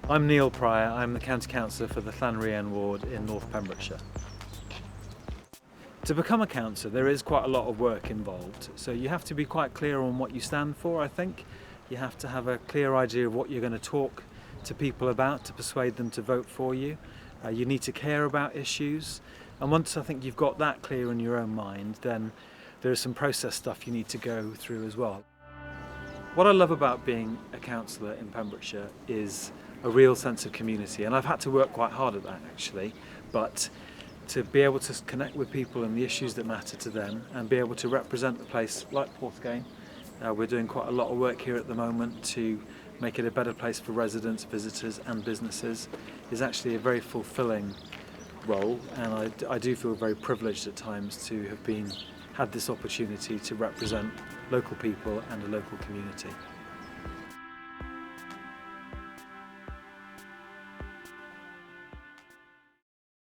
I'm Neil Pryor, I'm the County Councillor for the Llanrhian ward in North Pembrokeshire. To become a councillor there is quite a lot of work involved, so you have to be quite clear on what you stand for, I think. You have to have a clear idea of what you're going to talk to people about to persuade them to vote for you. You need to care about issues, and once I think you've got that clear in your own mind, then there's some process stuff you need to go through as well. What I love about being a councillor in Pembrokeshire is a real sense of community, and I've had to work quite hard at that actually, but to be able to connect with people and the issues that matter to them and be able to represent the place like Porthgain. We're doing quite a lot of work here at the moment to make it a better place for residents, visitors and businesses is actually a very fulfilling role, and I do feel very privileged at times to have had this opportunity to represent local people and a local community.